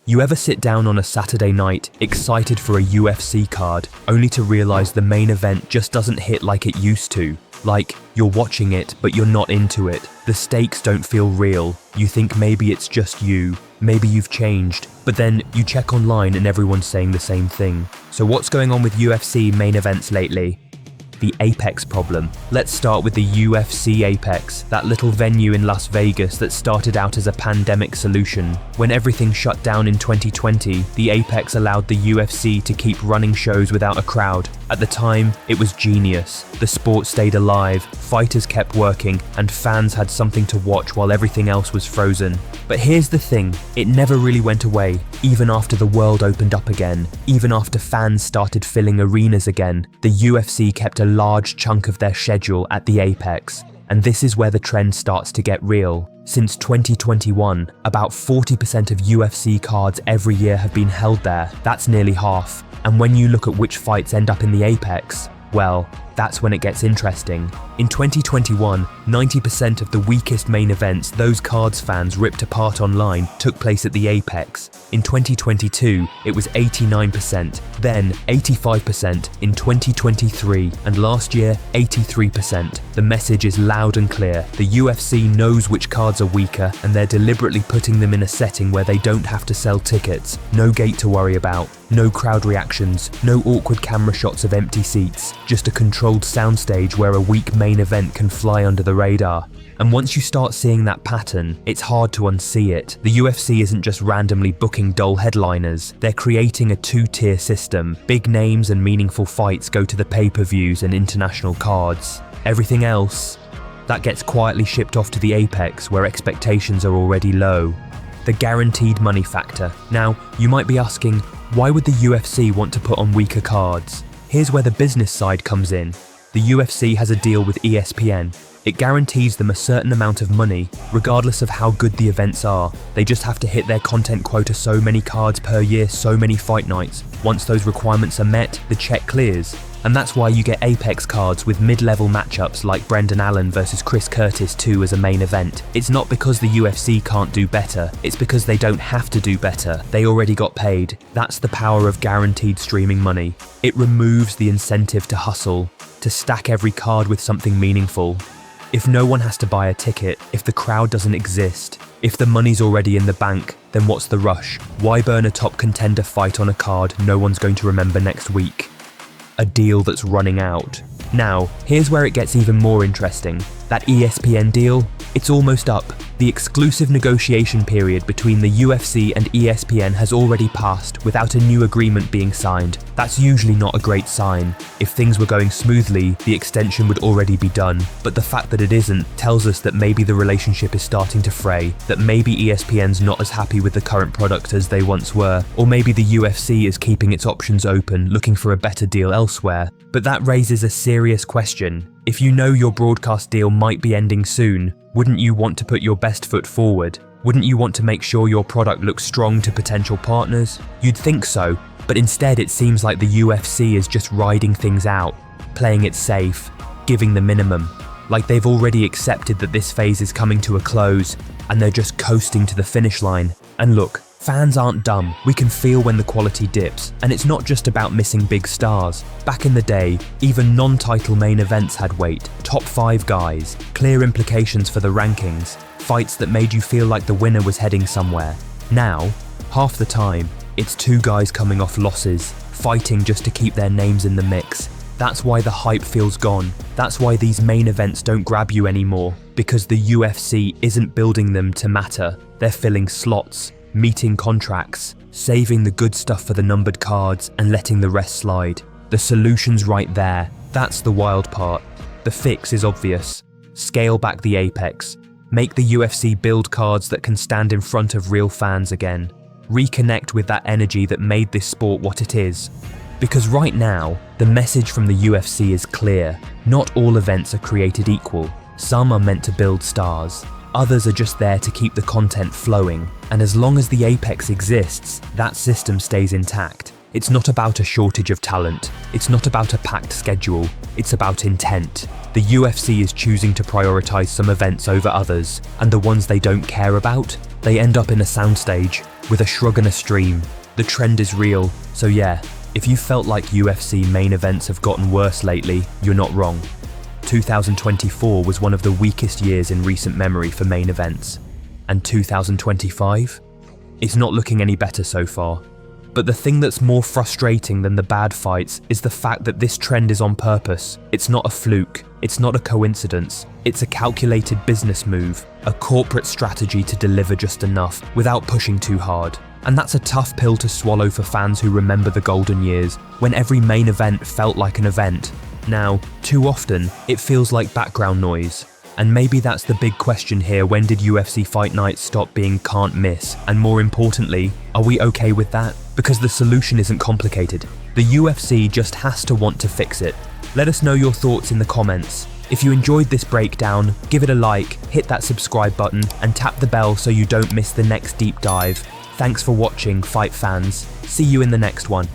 You ever sit down on a Saturday night, excited for a UFC card, only to realize the main event just doesn't hit like it used to? Like, you're watching it, but you're not into it. The stakes don't feel real. You think maybe it's just you. Maybe you've changed. But then you check online and everyone's saying the same thing. So what's going on with UFC main events lately? The Apex problem. Let's start with the UFC Apex, that little venue in Las Vegas that started out as a pandemic solution. When everything shut down in 2020, the Apex allowed the UFC to keep running shows without a crowd. At the time, it was genius. The sport stayed alive, fighters kept working, and fans had something to watch while everything else was frozen. But here's the thing, it never really went away, even after the world opened up again, even after fans started filling arenas again. The UFC kept a large chunk of their schedule at the Apex, and this is where the trend starts to get real. Since 2021, about 40% of UFC cards every year have been held there. That's nearly half. And when you look at which fights end up in the Apex, well, that's when it gets interesting. In 2021, 90% of the weakest main events those cards fans ripped apart online took place at the Apex. In 2022, it was 89%, then 85% in 2023, and last year, 83%. The message is loud and clear. The UFC knows which cards are weaker, and they're deliberately putting them in a setting where they don't have to sell tickets. No gate to worry about, no crowd reactions, no awkward camera shots of empty seats, just a controlled soundstage where a weak main event can fly under the radar. And once you start seeing that pattern, it's hard to unsee it. The UFC isn't just randomly booking dull headliners, they're creating a two-tier system. Big names and meaningful fights go to the pay-per-views and international cards. Everything else, that gets quietly shipped off to the Apex where expectations are already low. The guaranteed money factor. Now, you might be asking, why would the UFC want to put on weaker cards? Here's where the business side comes in. The UFC has a deal with ESPN. It guarantees them a certain amount of money, regardless of how good the events are. They just have to hit their content quota, so many cards per year, so many fight nights. Once those requirements are met, the check clears. And that's why you get Apex cards with mid-level matchups like Brendan Allen versus Chris Curtis 2 as a main event. It's not because the UFC can't do better, it's because they don't have to do better. They already got paid. That's the power of guaranteed streaming money. It removes the incentive to hustle, to stack every card with something meaningful. If no one has to buy a ticket, if the crowd doesn't exist, if the money's already in the bank, then what's the rush? Why burn a top contender fight on a card no one's going to remember next week? A deal that's running out. Now, here's where it gets even more interesting. That ESPN deal, it's almost up. The exclusive negotiation period between the UFC and ESPN has already passed without a new agreement being signed. That's usually not a great sign. If things were going smoothly, the extension would already be done. But the fact that it isn't tells us that maybe the relationship is starting to fray, that maybe ESPN's not as happy with the current product as they once were, or maybe the UFC is keeping its options open, looking for a better deal elsewhere. But that raises a serious question. If you know your broadcast deal might be ending soon, wouldn't you want to put your best foot forward? Wouldn't you want to make sure your product looks strong to potential partners? You'd think so, but instead it seems like the UFC is just riding things out, playing it safe, giving the minimum. Like they've already accepted that this phase is coming to a close, and they're just coasting to the finish line. And look, fans aren't dumb. We can feel when the quality dips, and it's not just about missing big stars. Back in the day, even non-title main events had weight, top 5 guys, clear implications for the rankings, fights that made you feel like the winner was heading somewhere. Now, half the time, it's 2 guys coming off losses, fighting just to keep their names in the mix. That's why the hype feels gone. That's why these main events don't grab you anymore, because the UFC isn't building them to matter. They're filling slots, meeting contracts, saving the good stuff for the numbered cards and letting the rest slide. The solution's right there. That's the wild part. The fix is obvious. Scale back the Apex. Make the UFC build cards that can stand in front of real fans again. Reconnect with that energy that made this sport what it is. Because right now, the message from the UFC is clear. Not all events are created equal. Some are meant to build stars. Others are just there to keep the content flowing, and as long as the Apex exists, that system stays intact. It's not about a shortage of talent, it's not about a packed schedule, it's about intent. The UFC is choosing to prioritize some events over others, and the ones they don't care about, they end up in a soundstage with a shrug and a stream. The trend is real, so yeah, if you felt like UFC main events have gotten worse lately, you're not wrong. 2024 was one of the weakest years in recent memory for main events. And 2025? It's not looking any better so far. But the thing that's more frustrating than the bad fights is the fact that this trend is on purpose. It's not a fluke, it's not a coincidence, it's a calculated business move, a corporate strategy to deliver just enough without pushing too hard. And that's a tough pill to swallow for fans who remember the golden years, when every main event felt like an event. Now, too often, it feels like background noise. And maybe that's the big question here: when did UFC fight nights stop being can't miss? And more importantly, are we okay with that? Because the solution isn't complicated. The UFC just has to want to fix it. Let us know your thoughts in the comments. If you enjoyed this breakdown, give it a like, hit that subscribe button, and tap the bell so you don't miss the next deep dive. Thanks for watching, fight fans. See you in the next one.